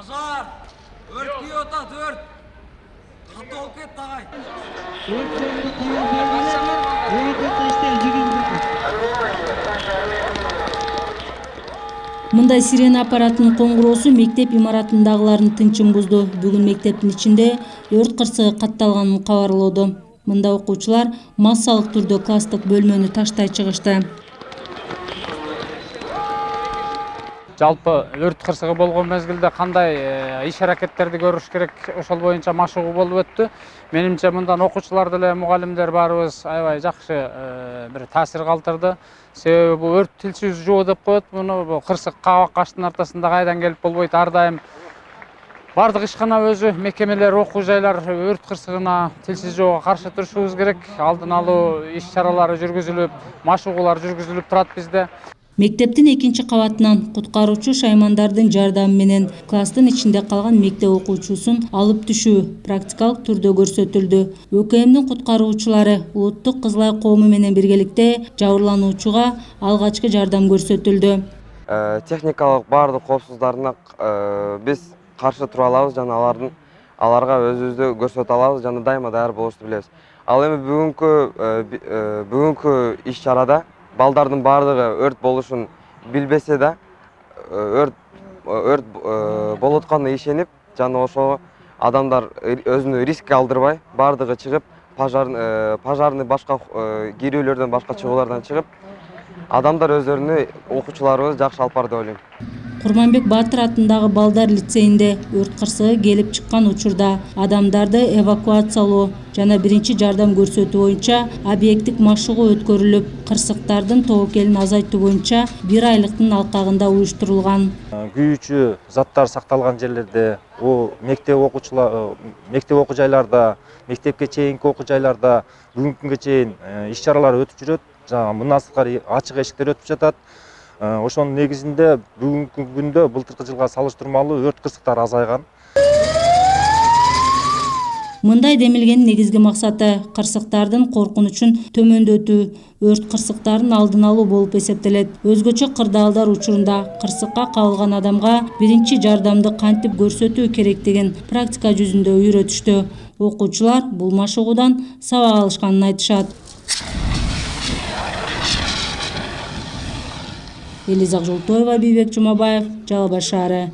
Пожар! Өрт күйіп атат, өрт! Қатты болып кетті ағай. Мындай сирена аппаратынын коңгуроосу мектеп имаратындагылардын тынчын бузду. Бүгүн мектептин ичинде өрт кырсыгы катталганын кабарлоодо. Мында окуучулар массалык түрдө класстык бөлмөнү таштай чыгышты. Жалпы өрт кырсыгы болгон мезгилде кандай иш аракеттерди көрүш керек, ошол боюнча машыгуу болуп өттү. Менимче мындан окуучулар деле, мугалимдер баарыбыз аябай жакшы бир таасир калтырды. Себеби бул өрт тилсиз жоо деп коет. Муну кырсык кабак каштын артасында кайдан келип болбойт. Ар дайым бардык ишкана өзү, мекемелер, окуу жайлар өрт кырсыгына тилсиз жоого каршы турушубуз керек. Алдын алуу иш-чаралары жүргүзүлүп, машыгуулар жүргүзүлүп турат бизде. Мектептин 2-чи кабатынан куткаруучу шаймандардын жардамы менен класстын ичинде калган мектеп окуучусун алып түшүү практикалык түрдө көрсөтүлдү. ÖKMдин куткаруучулары Улуттук Кызыл Ай коому менен биргеликте жабырлануучуга алгачкы жардам көрсөтүлдү. Техникалык баардык коопсуздуктарына биз каршы тура алабыз жана аларга өзүбүздү көрсөтө алабыз жана дайыма даяр болушту билебиз. Ал эми бүгүнкү иш-чарада балдардын баардыгы өрт болушун билбесе да, өрт болуп атканына ишенип, жана ошо адамдар өзүнү рискке алдырбай, баардыгы чыгып, пожарный башка кирүүлөрдөн, башка чыгуулардан чыгып, адамдар өздөрүнү окуучуларыбыз жакшы алып барды деп ойлойм. Курманбек Батыр атындагы балдар лицейинде өрт кырсыгы келип чыккан учурда адамдарды эвакуациялоо жана биринчи жардам көрсөтүү боюнча объекттик машыгуу өткөрүлүп, кырсыктардын тобокелин азайтуу боюнча 1 айлыктын алкагында уюштурулган. Күйүүчү заттар сакталган жерлерде, мектеп окуу жайларда, мектепке чейинки окуу жайларда бүгүнкү күнгө чейин иш-чаралар өтүп жүрөт. Мындан сырткары ачык эшиктер өтүп жатат. Ошонун негизинде бүгүнкү күндө былтыркы жылга салыштырмалуу өрт кырсыктары азайган. Мындай демилгенин негизги максаты кырсыктардын коркунучун төмөндөтүү, өрт кырсыктарын алдын алуу болуп эсептелет. Өзгөчө кырдаалдар учурунда кырсыкка кабылган адамга биринчи жардамды кантип көрсөтүү керектигин практика жүзүндө үйрөтүштү. Окуучулар бул машыгуудан сабак алышканын айтышат. Элиза Жолтоева, Бийбек Жумабаев, Жалал Абад шаары.